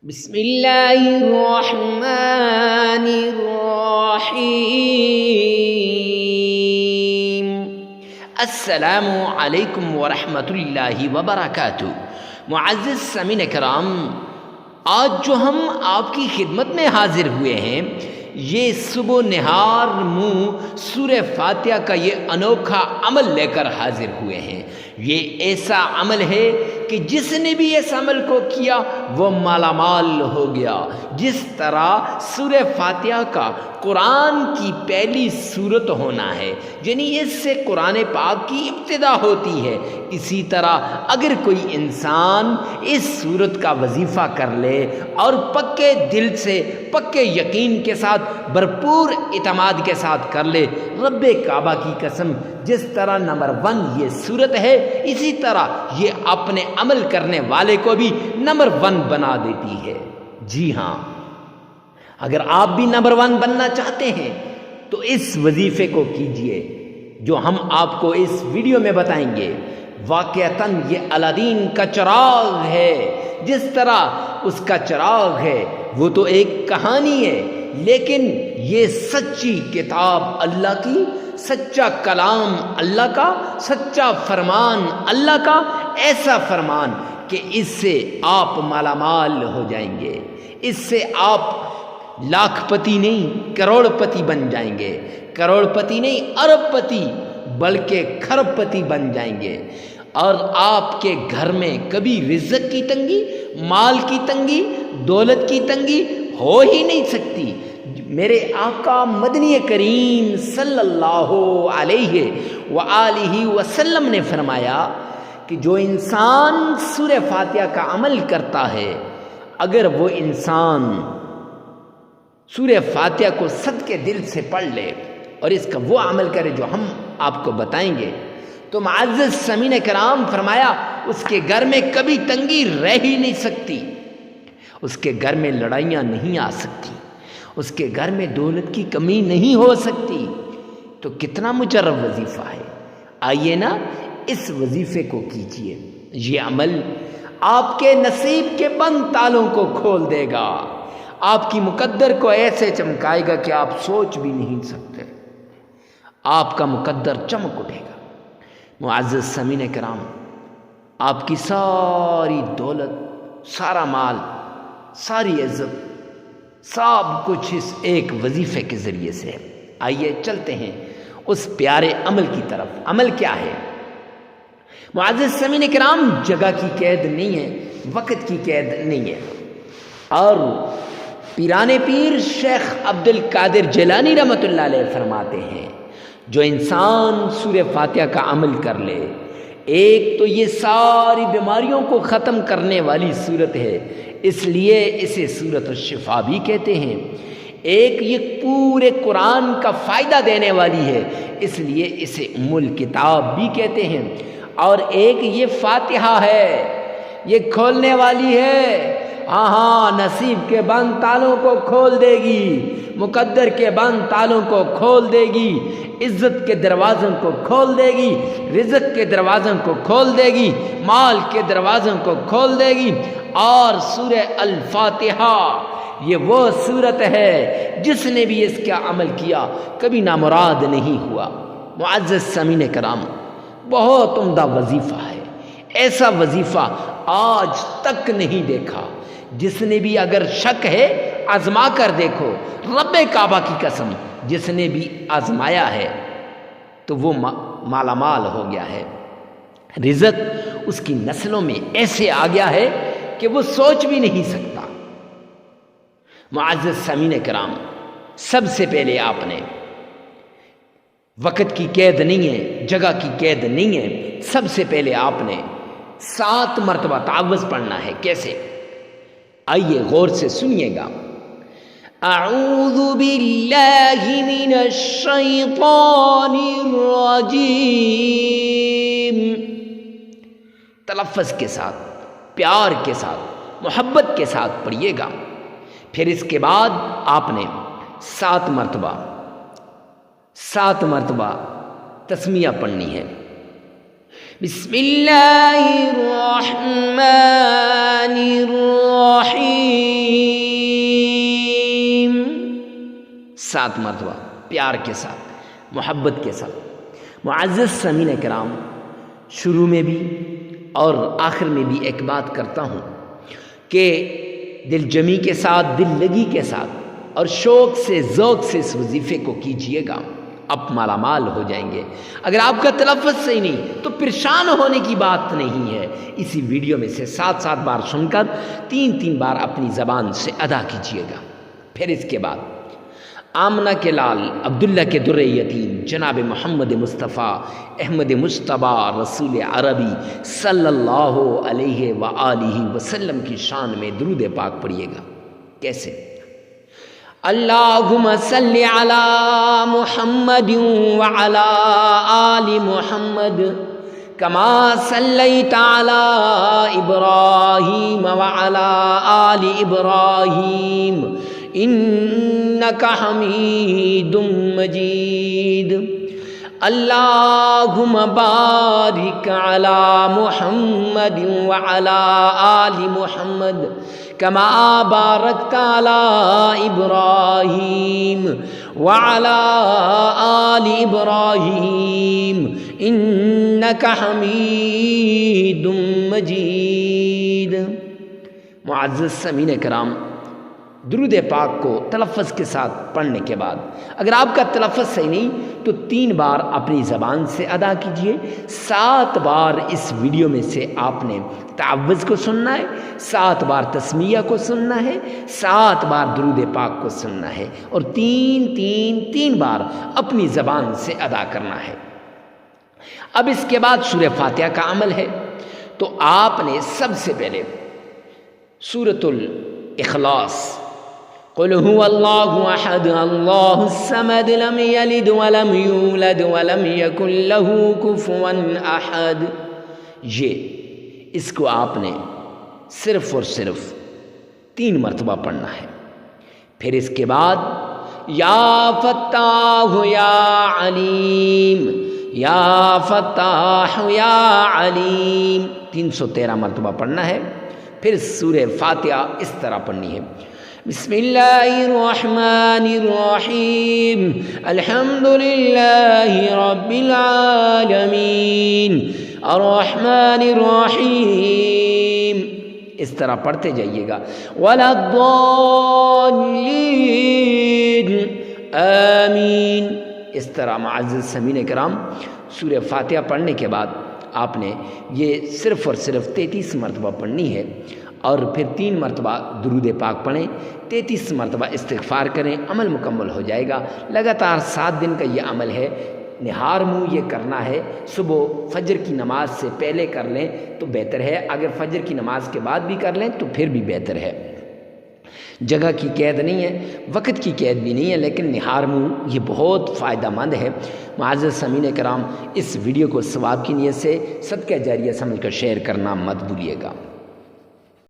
بسم اللہ الرحمن الرحیم۔ السلام علیکم ورحمۃ اللہ وبرکاتہ۔ معزز سامعین کرام، آج جو ہم آپ کی خدمت میں حاضر ہوئے ہیں، یہ صبح و نہار منہ سورہ فاتحہ کا یہ انوکھا عمل لے کر حاضر ہوئے ہیں۔ یہ ایسا عمل ہے کہ جس نے بھی اس عمل کو کیا وہ مالا مال ہو گیا۔ جس طرح سورہ فاتحہ کا قرآن کی پہلی سورت ہونا ہے، یعنی اس سے قرآن پاک کی ابتدا ہوتی ہے، اسی طرح اگر کوئی انسان اس سورت کا وظیفہ کر لے اور پکے دل سے، پکے یقین کے ساتھ، بھرپور اعتماد کے ساتھ کر لے، رب کعبہ کی قسم، جس طرح نمبر 1 یہ سورت ہے، اسی طرح یہ اپنے عمل کرنے والے کو بھی نمبر 1 بنا دیتی ہے۔ جی ہاں، اگر آپ بھی نمبر 1 بننا چاہتے ہیں تو اس وظیفے کو کیجئے جو ہم آپ کو اس ویڈیو میں بتائیں گے۔ واقعتاً یہ الادین کا چراغ ہے، جس طرح اس کا چراغ ہے وہ تو ایک کہانی ہے، لیکن یہ سچی کتاب اللہ کی، سچا کلام اللہ کا، سچا فرمان اللہ کا، ایسا فرمان کہ اس سے آپ مالا مال ہو جائیں گے، اس سے آپ لاکھ پتی نہیں کروڑ پتی بن جائیں گے، کروڑ پتی نہیں ارب پتی بلکہ کھرب پتی بن جائیں گے، اور آپ کے گھر میں کبھی رزق کی تنگی، مال کی تنگی، دولت کی تنگی ہو ہی نہیں سکتی۔ میرے آقا مدنی کریم صلی اللہ علیہ وآلہ وسلم نے فرمایا کہ جو انسان سورہ فاتحہ کا عمل کرتا ہے، اگر وہ انسان سورہ فاتحہ کو صدقے دل سے پڑھ لے اور اس کا وہ عمل کرے جو ہم آپ کو بتائیں گے، تو معزز سامعین کرام فرمایا اس کے گھر میں کبھی تنگی رہ ہی نہیں سکتی، اس کے گھر میں لڑائیاں نہیں آ سکتی، اس کے گھر میں دولت کی کمی نہیں ہو سکتی۔ تو کتنا مجرب وظیفہ ہے، آئیے نا اس وظیفے کو کیجئے۔ یہ عمل آپ کے نصیب کے بند تالوں کو کھول دے گا، آپ کی مقدر کو ایسے چمکائے گا کہ آپ سوچ بھی نہیں سکتے، آپ کا مقدر چمک اٹھے گا۔ معزز سامعین کرام، آپ کی ساری دولت، سارا مال، ساری عزت، سب کچھ اس ایک وظیفے کے ذریعے سے ہے۔ آئیے چلتے ہیں اس پیارے عمل کی طرف۔ عمل کیا ہے؟ معزز سامعین کرام، جگہ کی قید نہیں ہے، وقت کی قید نہیں ہے، اور پیران پیر شیخ عبد القادر جیلانی رحمۃ اللہ علیہ فرماتے ہیں جو انسان سورہ فاتحہ کا عمل کر لے، ایک تو یہ ساری بیماریوں کو ختم کرنے والی صورت ہے، اس لیے اسے سورۃ الشفا بھی کہتے ہیں، ایک یہ پورے قرآن کا فائدہ دینے والی ہے، اس لیے اسے ام الکتاب بھی کہتے ہیں، اور ایک یہ فاتحہ ہے، یہ کھولنے والی ہے، ہاں نصیب کے بند تالوں کو کھول دے گی، مقدر کے بند تالوں کو کھول دے گی، عزت کے دروازوں کو کھول دے گی، رزق کے دروازوں کو کھول دے گی، مال کے دروازوں کو کھول دے گی۔ اور سورہ الفاتحہ یہ وہ سورت ہے جس نے بھی اس کا عمل کیا کبھی نامراد نہیں ہوا۔ معزز سامعین کرام، بہت عمدہ وظیفہ ہے، ایسا وظیفہ آج تک نہیں دیکھا۔ جس نے بھی اگر شک ہے آزما کر دیکھو، رب کعبہ کی قسم، جس نے بھی آزمایا ہے تو وہ مالا مال ہو گیا ہے، رزق اس کی نسلوں میں ایسے آ گیا ہے کہ وہ سوچ بھی نہیں سکتا۔ معزز سامعین کرام، سب سے پہلے آپ نے، وقت کی قید نہیں ہے، جگہ کی قید نہیں ہے، سب سے پہلے آپ نے 7 مرتبہ تعوذ پڑھنا ہے۔ کیسے؟ آئیے غور سے سنیے گا۔ اعوذ باللہ من الشیطان الرجیم، تلفظ کے ساتھ، پیار کے ساتھ، محبت کے ساتھ پڑھیے گا۔ پھر اس کے بعد آپ نے 7 مرتبہ تسمیہ پڑھنی ہے۔ بسم اللہ الرحمن الرحیم، 7 مرتبہ پیار کے ساتھ، محبت کے ساتھ۔ معزز سامعین کرام، شروع میں بھی اور آخر میں بھی ایک بات کرتا ہوں کہ دل جمی کے ساتھ، دل لگی کے ساتھ اور شوق سے، ذوق سے اس وظیفے کو کیجئے گا، آپ مالا مال ہو جائیں گے۔ اگر آپ کا تلفظ صحیح نہیں تو پریشان ہونے کی بات نہیں ہے۔ اسی ویڈیو میں سے 7 بار سن کر 3 بار اپنی زبان سے ادا کیجئے گا۔ پھر اس کے بعد آمنہ کے لال، عبداللہ کے در یتیم، جناب محمد مصطفیٰ احمد مجتبیٰ رسول عربی صلی اللہ علیہ وآلہ وسلم کی شان میں درود پاک پڑھیے گا۔ کیسے؟ اللہم صلی علی محمد وعلی آل محمد کما صلیت علی ابراہیم وعلی آل ابراہیم انک حمید مجید۔ اللہم بارک علی محمد وعلی آل محمد کما بارکت علی ابراہیم وعلی آل ابراہیم انک حمید مجید۔ معزز سامعین کرام، درود پاک کو تلفظ کے ساتھ پڑھنے کے بعد اگر آپ کا تلفظ صحیح نہیں تو 3 بار اپنی زبان سے ادا کیجئے۔ 7 بار اس ویڈیو میں سے آپ نے تعوذ کو سننا ہے، 7 بار تسمیہ کو سننا ہے، 7 بار درود پاک کو سننا ہے اور 3 بار اپنی زبان سے ادا کرنا ہے۔ اب اس کے بعد سورہ فاتحہ کا عمل ہے، تو آپ نے سب سے پہلے سورۃ الاخلاص، قل هو اللہ احد اللہ الصمد لم یلد ولم یولد ولم یکن له کفوا احد، اس کو آپ نے صرف اور صرف 3 مرتبہ پڑھنا ہے۔ پھر اس کے بعد یا فتاح یا علیم، یا فتاح یا علیم 313 مرتبہ پڑھنا ہے۔ پھر سورہ فاتحہ اس طرح پڑھنی ہے، بسم اللہ الرحمن الرحیم الحمد للہ رب العالمین الرحمن الرحیم، اس طرح پڑھتے جائیے گا، ولا الضالین آمین۔ اس طرح معزز سامعین کرام، سورہ فاتحہ پڑھنے کے بعد آپ نے یہ صرف اور صرف 33 مرتبہ پڑھنی ہے اور پھر 3 مرتبہ درود پاک پڑھیں، 33 مرتبہ استغفار کریں، عمل مکمل ہو جائے گا۔ لگاتار 7 دن کا یہ عمل ہے، نہار منہ یہ کرنا ہے۔ صبح فجر کی نماز سے پہلے کر لیں تو بہتر ہے، اگر فجر کی نماز کے بعد بھی کر لیں تو پھر بھی بہتر ہے۔ جگہ کی قید نہیں ہے، وقت کی قید بھی نہیں ہے، لیکن نہار منہ یہ بہت فائدہ مند ہے۔ معزز سامعین کرام، اس ویڈیو کو ثواب کی نیت سے صدقہ جاریہ سمجھ کر شیئر کرنا مت بھولیے گا۔